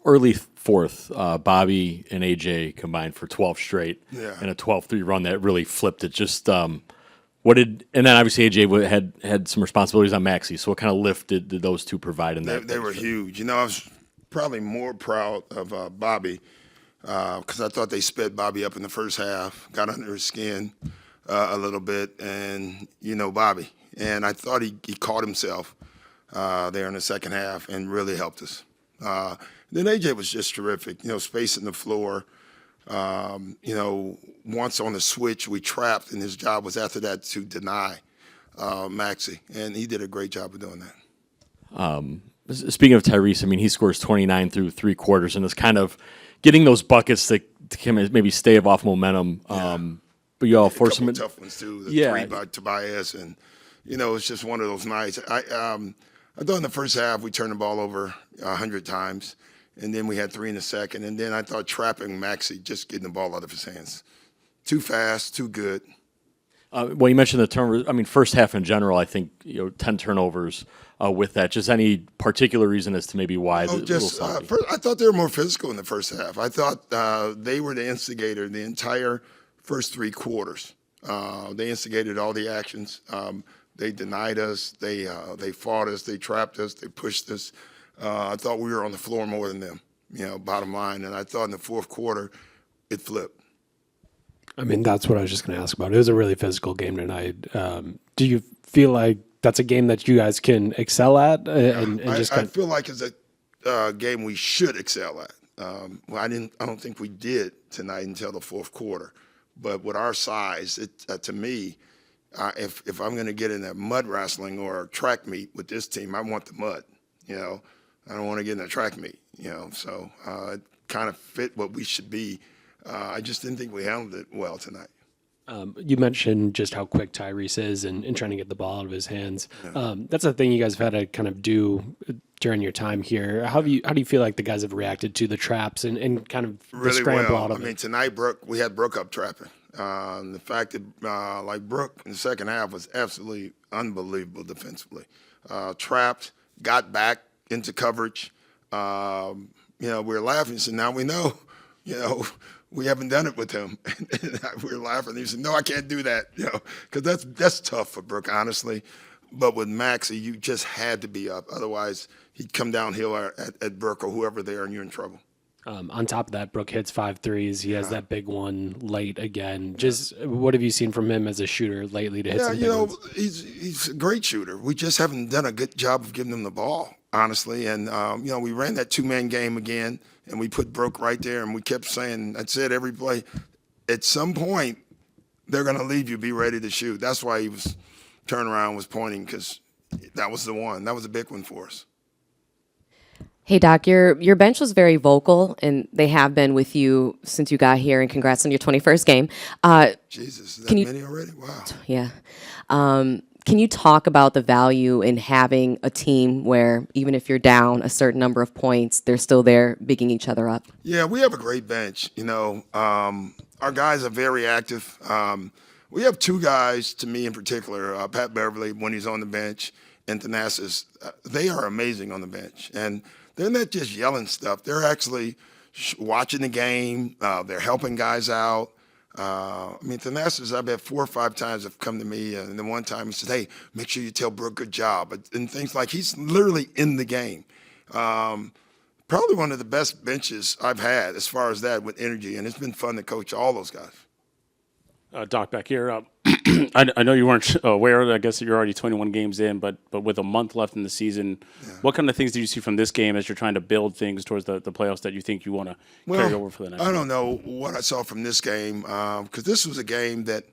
early fourth, Bobby and AJ combined for 12 straight and a 12-3 run that really flipped it. Just and then obviously AJ had some responsibilities on Maxey. So what kind of lift did those two provide in that? They were huge. I was probably more proud of Bobby because I thought they sped Bobby up in the first half, got under his skin a little bit, and Bobby. And I thought he caught himself there in the second half and really helped us. Then AJ was just terrific, spacing the floor. Once on the switch, we trapped, and his job was after that to deny Maxey, and he did a great job of doing that. Speaking of Tyrese, he scores 29 through three quarters, and it's kind of getting those buckets to maybe stave off momentum. But you all force him. Tough ones too. The three by Tobias, and it's just one of those nights. I thought in the first half we turned the ball over 100 times. And then we had 3 in the second. And then I thought trapping Maxey, just getting the ball out of his hands. Too fast, too good. Well, you mentioned the turnovers. First half in general, I think 10 turnovers with that. Just any particular reason as to maybe why? I thought they were more physical in the first half. I thought they were the instigator the entire first 3 quarters. They instigated all the actions. They denied us. They fought us. They trapped us. They pushed us. I thought we were on the floor more than them, bottom line. And I thought in the fourth quarter, it flipped. That's what I was just going to ask about. It was a really physical game tonight. Do you feel like that's a game that you guys can excel at? I feel like it's a game we should excel at. I don't think we did tonight until the fourth quarter. But with our size, to me, if I'm going to get in a mud wrestling or a track meet with this team, I want the mud. I don't want to get in a track meet, so it kind of fit what we should be. I just didn't think we handled it well tonight. You mentioned just how quick Tyrese is and trying to get the ball out of his hands. That's a thing you guys have had to kind of do during your time here. How do you feel like the guys have reacted to the traps and kind of really the scramble well. out of it? Tonight, we had Brook up trapping. The fact that Brook in the second half was absolutely unbelievable defensively. Trapped, got back into coverage. We were laughing. So now we know, we haven't done it with him. And we were laughing. He said, "No, I can't do that." Because that's tough for Brook, honestly. But with Maxey, you just had to be up. Otherwise, he'd come downhill at Brook or whoever there, and you're in trouble. On top of that, Brook hits 5 threes. He has that big one late again. Just what have you seen from him as a shooter lately to hit some big ones? He's a great shooter. We just haven't done a good job of giving him the ball, honestly. And, we ran that 2-man game again, and we put Brook right there, and we kept saying, that's it, every play. At some point, they're going to leave you, be ready to shoot. That's why he was turning around, was pointing, because that was the one. That was a big one for us. Hey, Doc, your bench was very vocal, and they have been with you since you got here, and congrats on your 21st game. Jesus, is that many already? Wow. Yeah. Can you talk about the value in having a team where even if you're down a certain number of points, they're still there bigging each other up? Yeah, we have a great bench. Our guys are very active. We have 2 guys, to me in particular, Pat Beverly, when he's on the bench, and Thanasis. They are amazing on the bench. And they're not just yelling stuff. They're actually watching the game. They're helping guys out. Thanasis, I bet 4 or 5 times have come to me, and then one time he said, "Hey, make sure you tell Brook good job," and things like he's literally in the game. Probably one of the best benches I've had as far as that with energy, and it's been fun to coach all those guys. Doc, back here. I know you weren't aware. I guess you're already 21 games in, but with a month left in the season, what kind of things do you see from this game as you're trying to build things towards the playoffs that you think you want to carry over for the next? I don't know what I saw from this game because this was a game that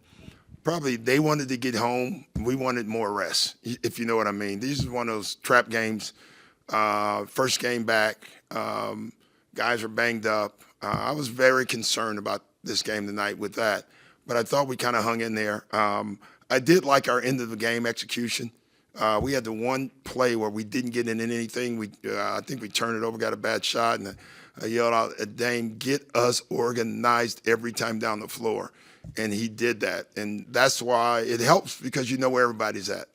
probably they wanted to get home. We wanted more rest, if you know what I mean. These are one of those trap games. First game back, guys are banged up. I was very concerned about this game tonight with that. But I thought we kind of hung in there. I did like our end of the game execution. We had the one play where we didn't get in anything. I think we turned it over, got a bad shot, and I yelled out at Dame, "Get us organized every time down the floor." And he did that. And that's why it helps because you know where everybody's at.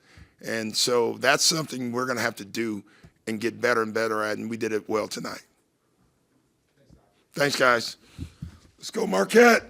And so that's something we're going to have to do and get better and better at, and we did it well tonight. Thanks, guys. Let's go, Marquette.